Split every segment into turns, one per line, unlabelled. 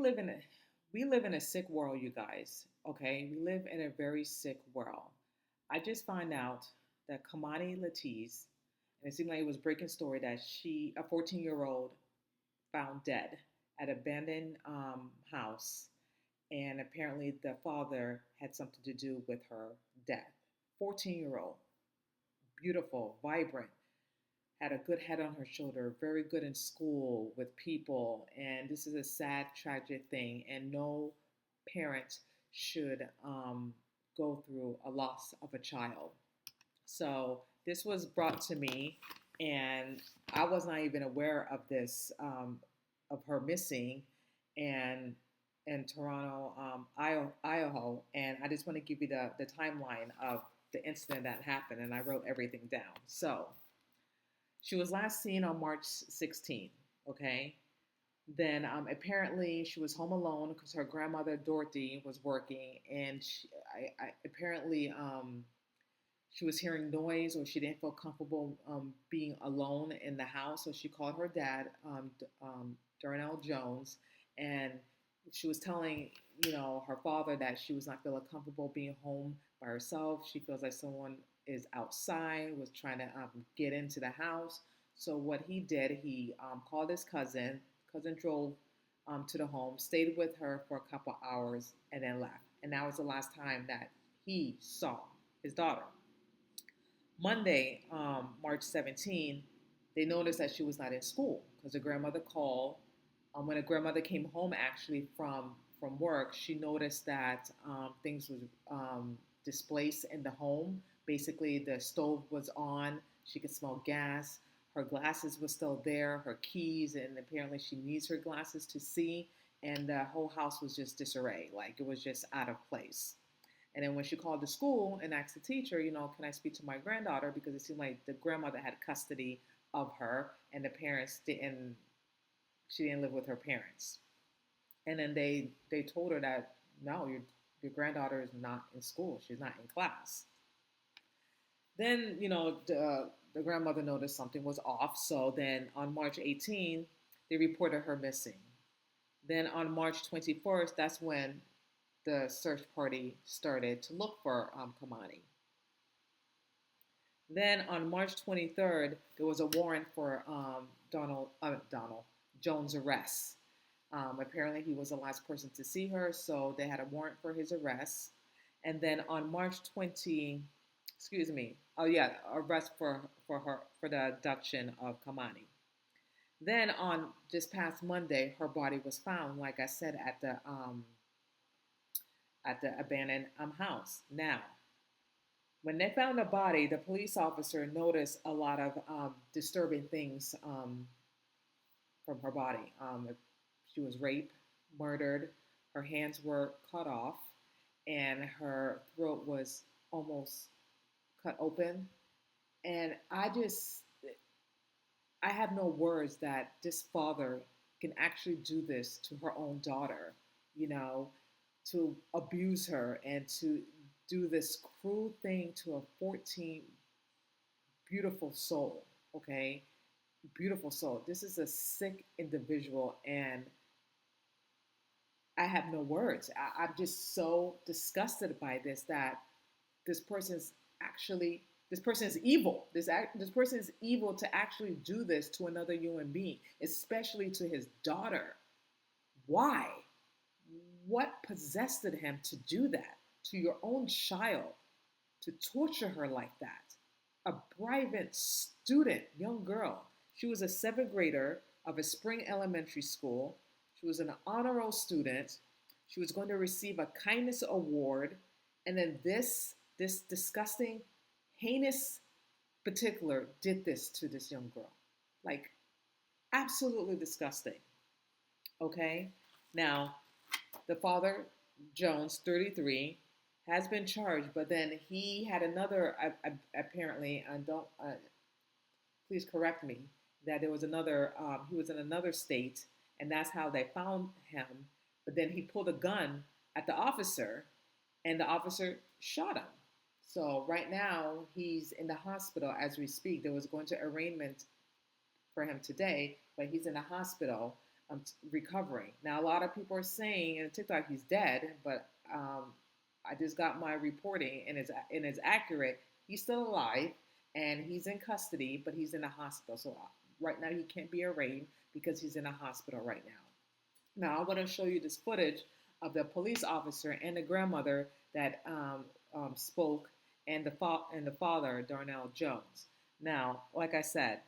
live in a we live in a sick world, you guys. Okay, we live in a very sick world. I just find out that Kamani Latigue, and it seemed like it was breaking story that a 14-year-old, found dead at an abandoned house, and apparently the father had something to do with her death. 14-year-old, beautiful, vibrant, had a good head on her shoulder, very good in school with people. And this is a sad, tragic thing. And no parent should go through a loss of a child. So this was brought to me, and I was not even aware of this, of her missing, and in Toronto, Idaho. And I just want to give you the timeline of the incident that happened, and I wrote everything down. So she was last seen on March 16th, okay? Then apparently she was home alone because her grandmother Dorothy was working, and apparently she was hearing noise, or she didn't feel comfortable being alone in the house. So she called her dad, Darnell Jones, and she was telling, her father that she was not feeling comfortable being home by herself. She feels like someone is outside, was trying to get into the house. So what he did, he called his cousin. Cousin drove to the home, stayed with her for a couple hours, and then left. And that was the last time that he saw his daughter. Monday, March 17, they noticed that she was not in school because the grandmother called. When the grandmother came home, actually from work, she noticed that things was displaced in the home. Basically, the stove was on. She could smell gas. Her glasses were still there, her keys, and apparently she needs her glasses to see. And the whole house was just disarray, like it was just out of place. And then when she called the school and asked the teacher, can I speak to my granddaughter? Because it seemed like the grandmother had custody of her, and the parents didn't. She didn't live with her parents. And then they told her that no, your granddaughter is not in school. She's not in class. Then the grandmother noticed something was off. So then on March 18th, they reported her missing. Then on March 21st, that's when the search party started to look for Keimani. Then on March 23rd, there was a warrant for Donald Jones' arrest. Apparently, he was the last person to see her, so they had a warrant for his arrest. And then on March 20, arrest for the abduction of Keimani. Then on this past Monday, her body was found, like I said, at the abandoned house. Now, when they found the body, the police officer noticed a lot of disturbing things from her body. She was raped, murdered, her hands were cut off, and her throat was almost cut open. And I have no words that this father can actually do this to her own daughter, to abuse her and to do this cruel thing to a 14 beautiful soul, okay? Beautiful soul. This is a sick individual, and I have no words. I'm just so disgusted by this, that this person is evil. This person is evil to actually do this to another human being, especially to his daughter. Why? What possessed him to do that to your own child, to torture her like that? A private student, young girl. She was a seventh grader of a spring elementary school. She was an honor roll student. She was going to receive a kindness award. And then this disgusting, heinous particular did this to this young girl. Like, absolutely disgusting. Okay? Now, the father, Jones, 33, has been charged, but then he had another, apparently, and don't, please correct me, that there was another, he was in another state, and that's how they found him. But then he pulled a gun at the officer, and the officer shot him. So right now, he's in the hospital as we speak. There was going to arraignment for him today, but he's in the hospital. recovering. Now, a lot of people are saying in TikTok he's dead, but I just got my reporting and it's accurate. He's still alive and he's in custody, but he's in a hospital. So right now he can't be arraigned because he's in a hospital right now. Now I want to show you this footage of the police officer and the grandmother that spoke, and the father, Darnell Jones. Now, like I said,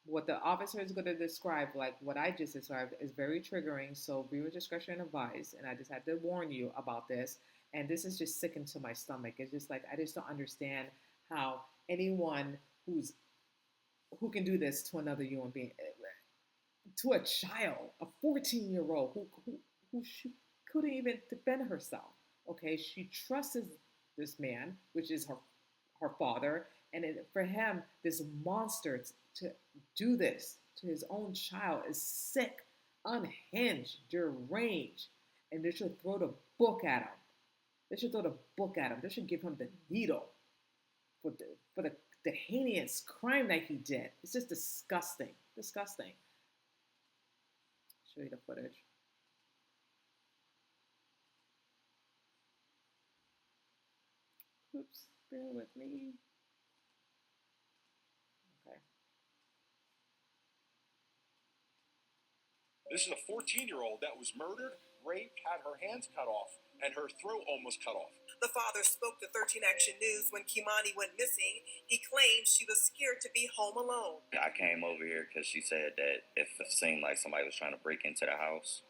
what the officer is going to describe, like what I just described, is very triggering. So viewer discretion advised, and I just had to warn you about this. And this is just sick into my stomach. It's just like I just don't understand how anyone who can do this to another human being, to a child, a 14-year-old who she couldn't even defend herself. Okay, she trusts this man, which is her father, and for him, this monster to do this to his own child is sick, unhinged, deranged, and they should throw the book at him. They should throw the book at him. They should give him the needle for the heinous crime that he did. It's just disgusting, disgusting. Show you the footage. Oops, bear with me. Okay.
This is a 14-year-old that was murdered, raped, had her hands cut off, and her throat almost cut off.
The father spoke to 13 Action News when Keimani went missing. He claimed she was scared to be home alone.
I came over here because she said that if it seemed like somebody was trying to break into the house.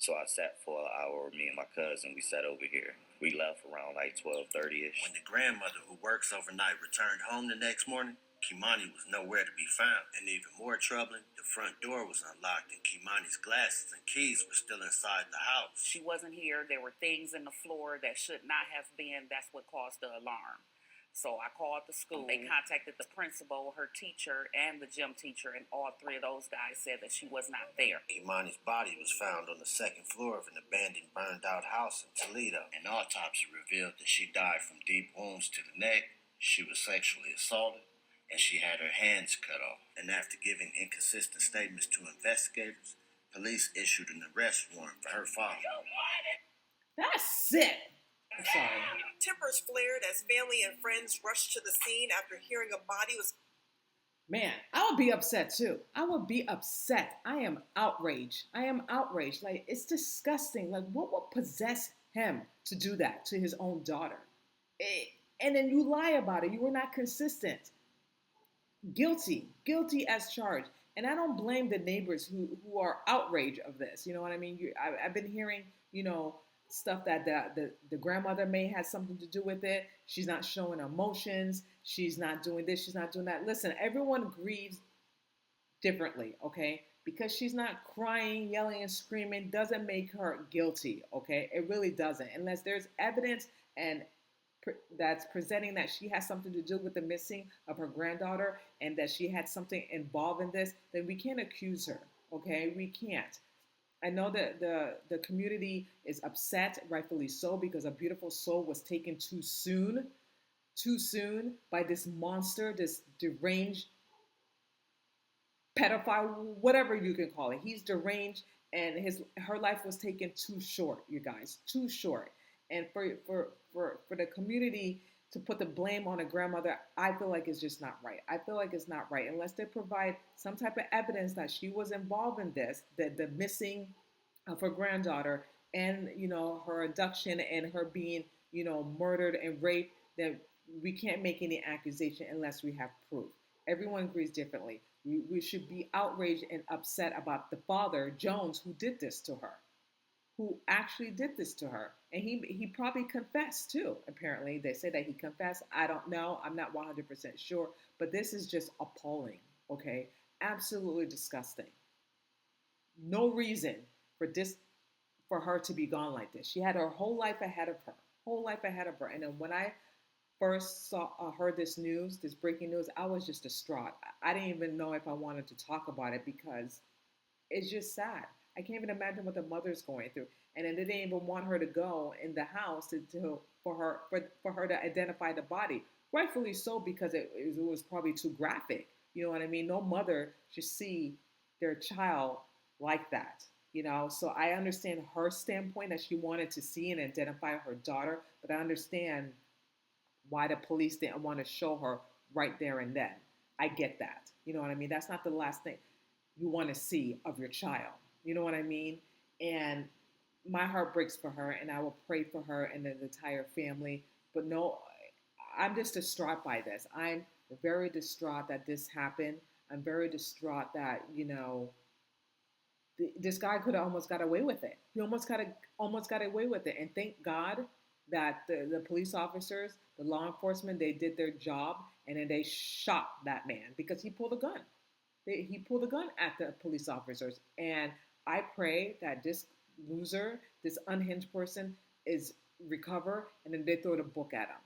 So I sat for an hour, me and my cousin, we sat over here. We left around like 12:30ish.
When the grandmother who works overnight returned home the next morning, Keimani was nowhere to be found. And even more troubling, the front door was unlocked and Keimani's glasses and keys were still inside the house.
She wasn't here. There were things in the floor that should not have been. That's what caused the alarm. So I called the school. They contacted the principal, her teacher, and the gym teacher, and all three of those guys said that she was not there.
Keimani's body was found on the second floor of an abandoned, burned-out house in Toledo. An autopsy revealed that she died from deep wounds to the neck, she was sexually assaulted, and she had her hands cut off. And after giving inconsistent statements to investigators, police issued an arrest warrant for her father.
That's sick. I'm sorry.
Tempers flared as family and friends rushed to the scene after hearing a body was...
Man, I would be upset too. I would be upset. I am outraged. I am outraged. Like, it's disgusting. Like, what would possess him to do that to his own daughter? And then you lie about it. You were not consistent. Guilty as charged. And I don't blame the neighbors who are outraged of this. You know what I mean? I've been hearing, stuff that the grandmother may have something to do with it. She's not showing emotions. She's not doing this. She's not doing that. Listen, everyone grieves differently, okay? Because she's not crying, yelling, and screaming doesn't make her guilty, okay? It really doesn't. Unless there's evidence and that's presenting that she has something to do with the missing of her granddaughter and that she had something involved in this, then we can't accuse her, okay? We can't. I know that the community is upset, rightfully so, because a beautiful soul was taken too soon by this monster, this deranged pedophile, whatever you can call it. He's deranged, and her life was taken too short, you guys, too short. And for the community to put the blame on a grandmother, I feel like it's just not right. I feel like it's not right unless they provide some type of evidence that she was involved in this, the missing of her granddaughter and, her abduction and her being, murdered and raped, then we can't make any accusation unless we have proof. Everyone agrees differently. We should be outraged and upset about the father, Jones, who did this to her, who actually did this to her. And he probably confessed too, apparently. They say that he confessed. I don't know. I'm not 100% sure. But this is just appalling, okay? Absolutely disgusting. No reason for her to be gone like this. She had her whole life ahead of her. And then when I first heard this news, this breaking news, I was just distraught. I didn't even know if I wanted to talk about it because it's just sad. I can't even imagine what the mother's going through. And then they didn't even want her to go in the house for her to identify the body. Rightfully so, because it was probably too graphic. You know what I mean? No mother should see their child like that. You know, so I understand her standpoint that she wanted to see and identify her daughter, but I understand why the police didn't want to show her right there and then. I get that. You know what I mean? That's not the last thing you want to see of your child. You know what I mean? And my heart breaks for her, and I will pray for her and the entire family. But no, I'm just distraught by this. I'm very distraught that this happened. I'm very distraught that, you know, this guy could have almost got away with it. He almost got away with it. And thank God that the police officers, the law enforcement, they did their job, and then they shot that man because he pulled a gun. He pulled a gun at the police officers. And I pray that this loser, this unhinged person, is recover, and then they throw the book at him.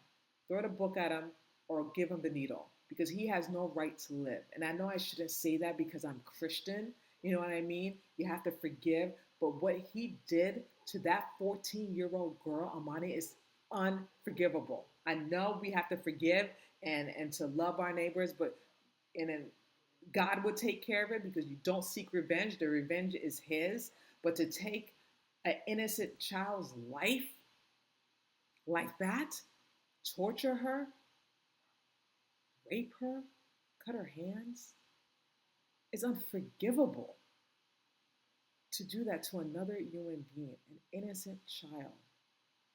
Throw the book at him or give him the needle because he has no right to live. And I know I shouldn't say that because I'm Christian. You know what I mean? You have to forgive. But what he did to that 14-year-old girl, Amani, is unforgivable. I know we have to forgive and to love our neighbors, but and then God would take care of it because you don't seek revenge. The revenge is his. But to take an innocent child's life like that, torture her, rape her, cut her hands, is unforgivable. To do that to another human being, an innocent child,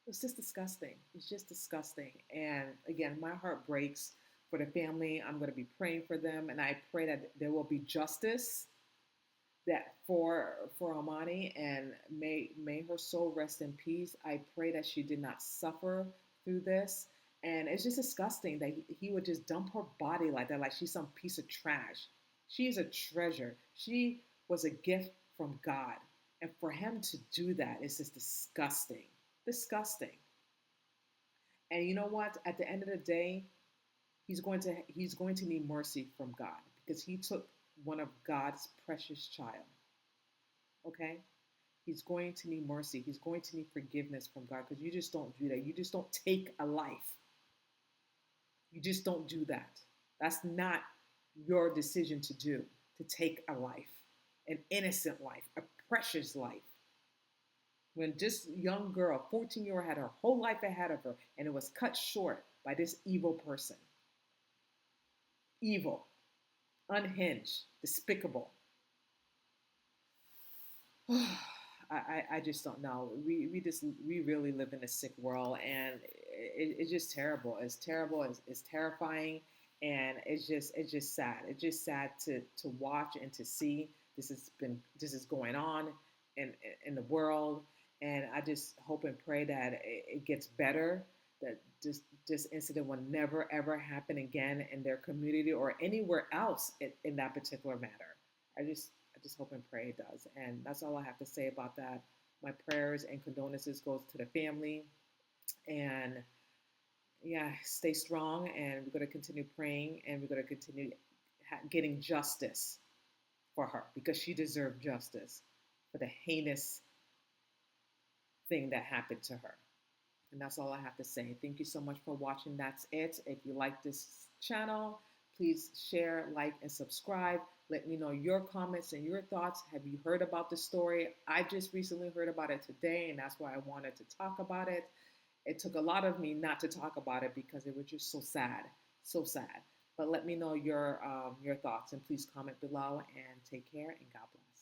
it's just disgusting. It's just disgusting. And again, my heart breaks for the family. I'm going to be praying for them, and I pray that there will be justice that for Amani, and may her soul rest in peace. I pray that she did not suffer through this. And it's just disgusting that he would just dump her body like that, like she's some piece of trash. She's a treasure. She was a gift from God. And for him to do that is just disgusting. Disgusting. And you know what? At the end of the day, he's going to need mercy from God because he took one of God's precious child. Okay? He's going to need mercy. He's going to need forgiveness from God because you just don't do that. You just don't take a life. You just don't do that. That's not your decision to do, to take a life, an innocent life, a precious life. When this young girl, 14-year-old, had her whole life ahead of her and it was cut short by this evil person. Evil, unhinged, despicable. I just don't know. We really live in a sick world, and it's just terrible. It's terrible. It's terrifying, and it's just sad. It's just sad to watch and to see this is going on in the world, and I just hope and pray that it gets better. That this incident will never ever happen again in their community or anywhere else in that particular matter. I just hope and pray it does. And that's all I have to say about that. My prayers and condolences goes to the family. And yeah, stay strong. And we're going to continue praying. And we're going to continue getting justice for her because she deserved justice for the heinous thing that happened to her. And that's all I have to say. Thank you so much for watching. That's it. If you like this channel, please share, like, and subscribe. Let me know your comments and your thoughts. Have you heard about the story? I just recently heard about it today, and that's why I wanted to talk about it. It took a lot of me not to talk about it because it was just so sad, so sad. But let me know your thoughts, and please comment below, and take care, and God bless.